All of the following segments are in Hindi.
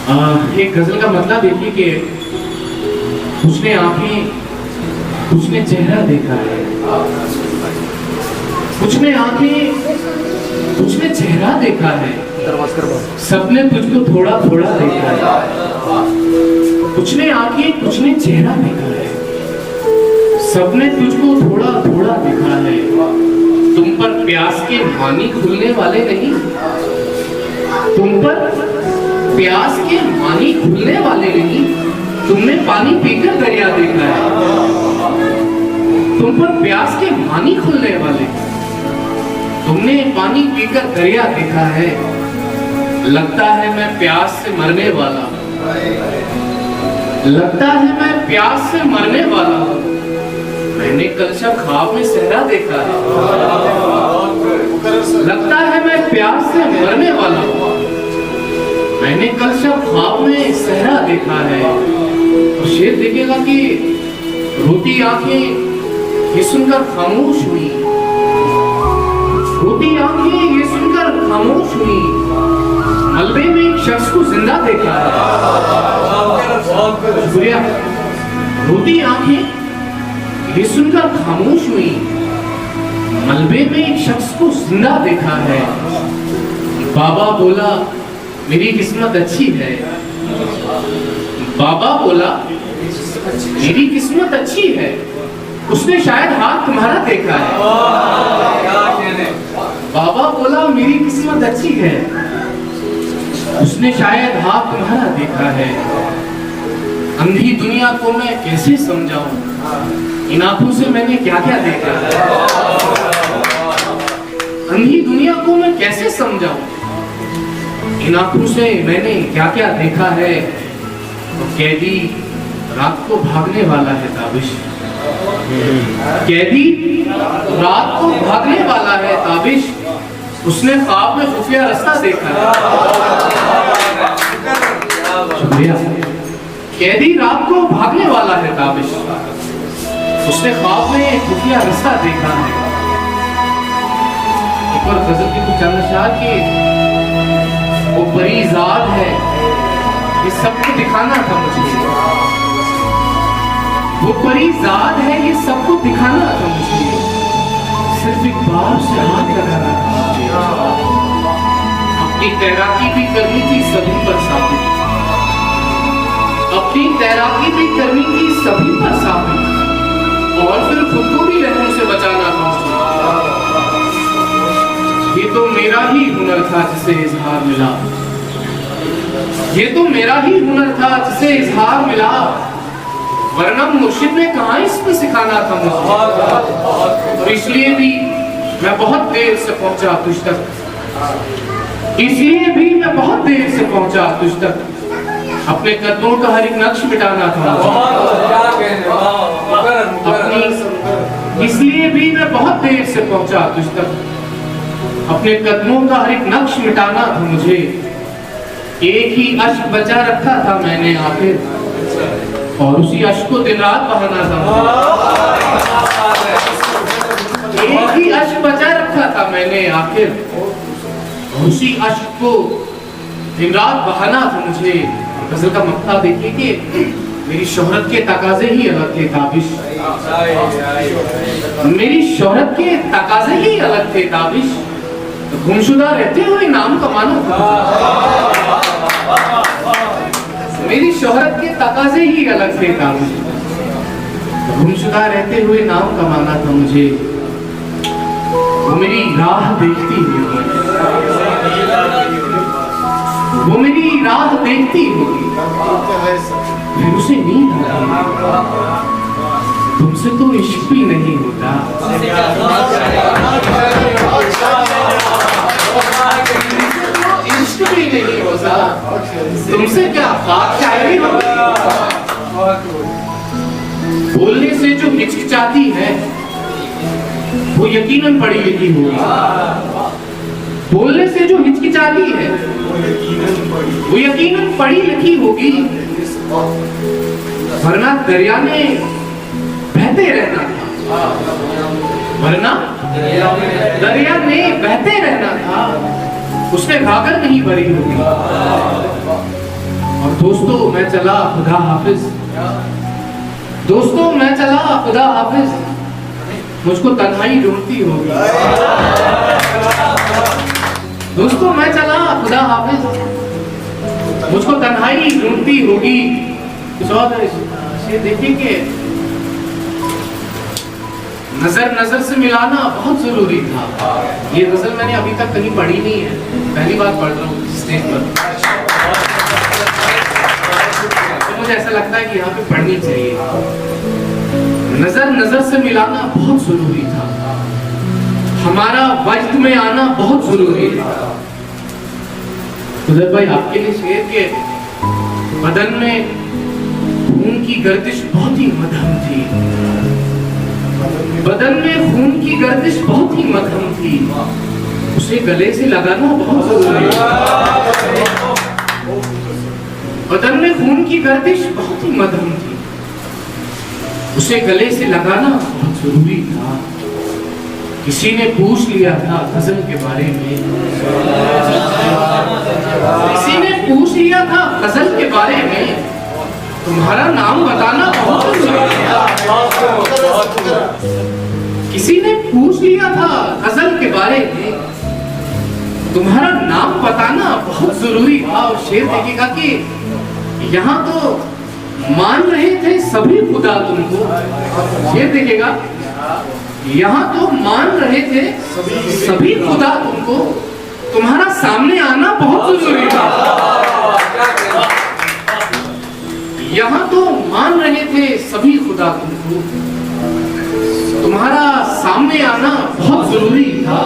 एक गजल का मतलब देखिए कि उसने आंखें, उसने चेहरा देखा है। उसने आंखें, उसने चेहरा देखा है। सबने तुझको थोड़ा थोड़ा देखा है। उसने आंखें, उसने चेहरा देखा है। सबने तुझको थोड़ा थोड़ा देखा है। तुम पर प्यास के पानी खुलने वाले नहीं, तुम पर प्यास के पानी खुलने वाले नहीं। तुमने पानी पीकर दरिया देखा है। तुम पर प्यास के पानी खुलने वाले, तुमने पानी पीकर दरिया देखा है। लगता है मैं प्यास से मरने वाला, लगता है मैं प्यास से मरने वाला हूँ। मैंने कल शब ख्वाब में सहरा देखा है। लगता है मैं प्यास से मरने वाला हूँ। मैंने कल शब ख्वाब में सहरा देखा है। और शेर देखेगा कि रोती आंखें ये सुनकर खामोश हुई, रोती आंखें ये सुनकर खामोश हुई। मलबे में एक शख्स को जिंदा देखा है। शुक्रिया। रोती आंखें ये सुनकर खामोश हुई। मलबे में एक शख्स को जिंदा देखा है। बाबा बोला मेरी किस्मत अच्छी है। बाबा बोला मेरी किस्मत अच्छी है। उसने शायद हाथ तुम्हारा देखा है। बाबा बोला मेरी किस्मत अच्छी है। उसने शायद हाथ तुम्हारा देखा है। अंधी दुनिया को मैं कैसे समझाऊं, इन आंखों से मैंने क्या क्या देखा है। अंधी दुनिया को मैं कैसे समझाऊं, इन आंखों से मैंने क्या क्या देखा है। तो कैदी रात को भागने वाला है ताबिश, कैदी रात को भागने वाला है ताबिश। उसने ख्वाब में खुफिया रास्ता देखा है। शुक्रिया। कैदी रात को भागने वाला है ताबिश। उसने ख्वाब में खुफिया रास्ता देखा है। एक बार गजल की कुछ चंद शाह की वो बड़ी जात है, ये सबको दिखाना था मुझे। वो बड़ी जात है, ये सबको दिखाना था मुझे। सिर्फ एक बार से हाथ लगाना था। अपनी तैराकी भी करनी थी सभी पर साबित, अपनी तैराकी भी करनी थी सभी पर साबित। और फिर खुद को भी लहरों से बचाना था। ये तो मेरा ही हुनर था जिसे इजहार मिला, ये तो मेरा ही हुनर था जिसे इजहार मिला। वरना मुर्शिद ने कहाँ इसको सिखाना था मुझे। और इसलिए भी मैं बहुत देर से पहुंचा तुझ तक, इसलिए भी मैं बहुत देर से पहुंचा तुझ तक। अपने कदमों का हर एक नक्श मिटाना था अपनी, इसलिए भी मैं बहुत देर से पहुंचा तुझ तक। अपने कदमों का हर एक नक्श मिटाना था मुझे। एक ही अश्क बचा रखा था मैंने आखिर, और उसी अश्क को दिन रात बहाना था। एक ही अश्क बचा रखा था मैंने आखिर, और उसी अश्क को दिन रात बहाना था मुझे। गजल का मक्ता देखिए कि मेरी शोहरत के तकाजे ही अलग थे ताबिश, मेरी शोहरत के तकाजे ही अलग थे ताबिश। तो गुमशुदा रहते हुए नाम कमाना था। मेरी शोहरत के तकाजे ही अलग थे ताबिश। गुमशुदा रहते हुए नाम कमाना था मुझे। वो मेरी राह देखती होगी, वो मेरी राह देखती होगी। फिर उसे नींद आती। तुमसे तो इश्क भी नहीं होता, इश्क भी नहीं होता। तुमसे क्या खाक शायरी होगी। बोलने से जो हिचकिचाती है वो यकीनन पढ़ी लिखी होगी। बोलने से जो हिचकिचाती है वो यकीनन पढ़ी लिखी होगी। वरना दरिया में बहते रहना था, वरना दरिया में बहते रहना था। उसने घाघर नहीं भरी होगी। और दोस्तों मैं चला खुदा हाफिज, दोस्तों मैं चला खुदा हाफिज, मुझको तन्हाई ढूंढती होगी। दोस्तों मैं चला खुदा हाफिज, मुझको तन्हाई ढूंढती होगी। कुछ और शेर देखिए कि नजर नजर से मिलाना बहुत जरूरी था। ये गजल मैंने अभी तक कहीं पढ़ी नहीं है, पहली बार पढ़ रहा हूँ स्टेज पर, तो मुझे ऐसा लगता है कि यहाँ पे पढ़नी चाहिए। नजर नजर से मिलाना बहुत जरूरी था, हमारा वक्त में आना बहुत जरूरी था। उधर भाई आपके लिए शेर के बदन में खून की गर्दिश बहुत ही मध्यम थी, बदन में खून की गर्दिश बहुत ही मध्यम थी, उसे गले से लगाना बहुत जरूरी था। बदन में खून की गर्दिश बहुत ही मध्यम थी, उसे गले से लगाना बहुत जरूरी था। किसी ने पूछ लिया था गजल के बारे में, किसी ने पूछ लिया था गजल के बारे में, तुम्हारा नाम बताना बहुत जरूरी था। किसी ने पूछ लिया था गजल के बारे में, तुम्हारा नाम बताना बहुत जरूरी था। और शेर देखिएगा कि यहाँ तो मान रहे थे सभी खुदा तुमको, शेर देखिएगा, यहाँ तो मान रहे थे सभी खुदा तुमको, तुम्हारा सामने आना बहुत जरूरी था। यहाँ तो मान रहे थे सभी खुदा तुमको, तुम्हारा सामने आना बहुत जरूरी था।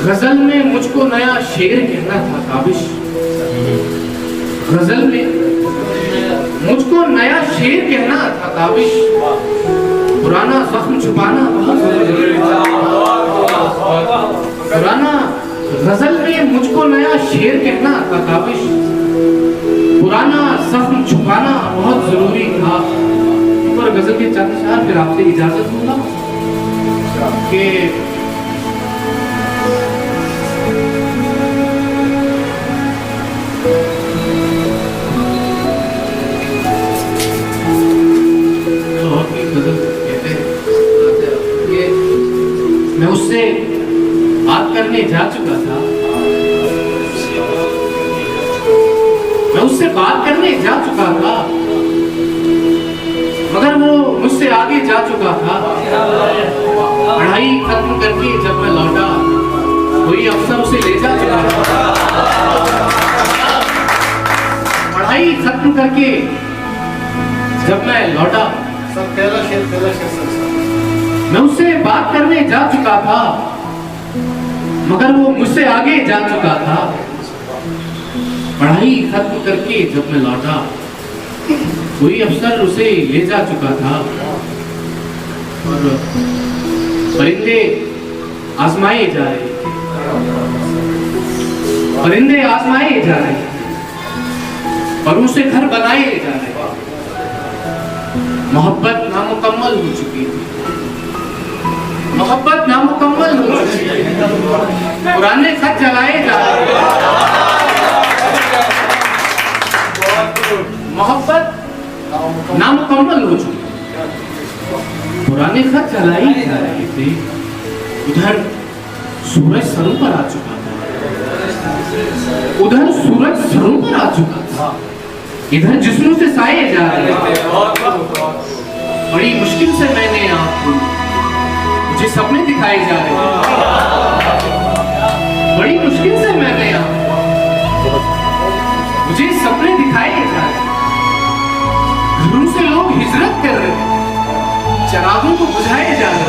गजल में मुझको नया शेर कहना था काबिश, गजल में मुझको नया शेर कहना था काबिश, पुराना जख्म छुपाना बहुत जरूरी था। पुराना गजल में मुझको नया शेर कहना था काबिश, पुराना जख्म छुपाना बहुत जरूरी था। और गजल के चंद शार फिर आपसे इजाजत दूंगा कि मैं उससे बात करने जा चुका था, मैं उससे बात करने जा चुका था, मगर वो मुझसे आगे जा चुका था। पढ़ाई खत्म करके जब मैं लौटा, कोई अफसर उसे ले जा चुका था। पढ़ाई खत्म करके जब मैं लौटा, मैं उससे बात करने जा चुका था, मगर वो मुझसे आगे जा चुका था। पढ़ाई खत्म करके जब मैं लौटा, कोई अफसर उसे ले जा चुका था। और परिंदे आजमाए जा रहे, परिंदे आजमाए जा रहे, और उसे घर बनाए जा रहे। मोहब्बत नामुकम्मल हो चुकी थी, मोहब्बत नामुकम्मल हो चुकी थी, पुराने खत जलाए जा रहे, मोहब्बत नामुकम्मल हो चुकी, पुराने खत जलाए जा रहे थे। उधर सूरज सरों पर आ चुका था, उधर सूरज सरों पर आ चुका था, इधर जिस्मों से साए जा रहे थे। बड़ी मुश्किल से मैंने आपको, मुझे सपने दिखाए जा रहे थे, बड़ी मुश्किल से मैंने आपको, मुझे सपने दिखाए जा रहे, घरों से लोग हिजरत कर रहे, चरागों को बुझाए जा रहे।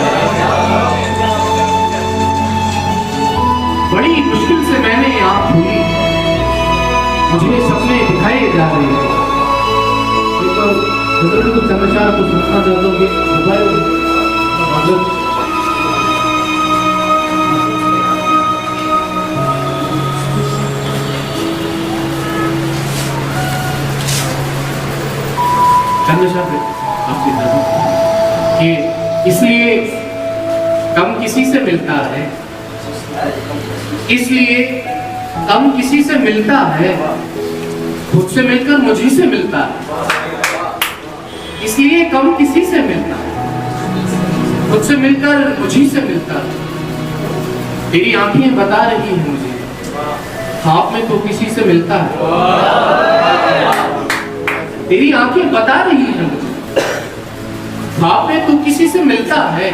बड़ी मुश्किल से मैंने आप हुई, मुझे सपने दिखाए जा रहे हैं। गजल को चमत्कार को सुनना चाहता हूँ कि कि इसलिए कम किसी से मिलता है, इसलिए कम किसी से मिलता है, खुद से मिलकर मुझी से मिलता है, इसलिए कम किसी से मिलता है। खुद से मिलकर मुझी से मिलता है। तेरी आंखें बता रही हैं मुझे, ख्वाब में तो किसी से मिलता है। तेरी आंखें बता रही हैं मुझे, ख्वाब में तो किसी से मिलता है।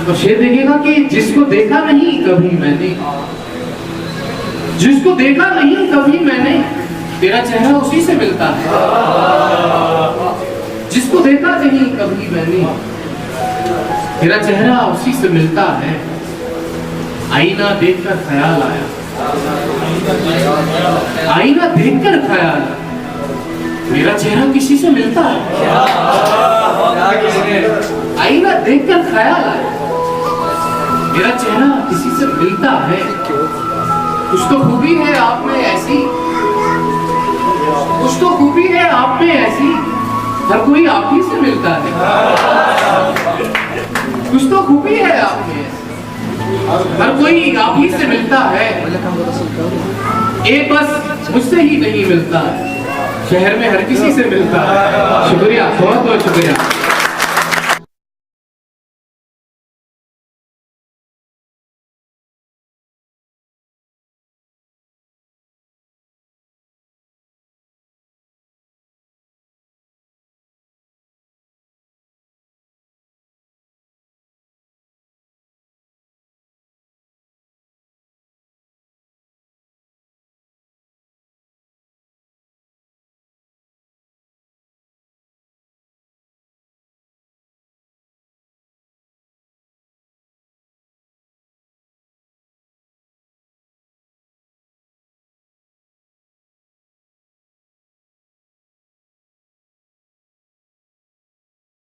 तो शेर देखेगा कि जिसको देखा नहीं कभी मैंने, जिसको देखा नहीं कभी मैंने, तेरा चेहरा उसी से मिलता है। जिसको देखा नहीं कभी मैंने, तेरा चेहरा उसी से मिलता है। आईना देखकर ख्याल आया, आईना देखकर ख्याल, मेरा चेहरा किसी से मिलता है। आईना देखकर ख्याल आया, मेरा चेहरा किसी से मिलता है। कुछ तो खूबी है आप में ऐसी, कुछ तो खूबी है आप में ऐसी, हर कोई आप ही से मिलता है। कुछ तो खूबी है आप में, हर कोई आप ही से मिलता है। एक बस मुझसे ही नहीं मिलता है, शहर में हर किसी से मिलता है। शुक्रिया, बहुत बहुत शुक्रिया।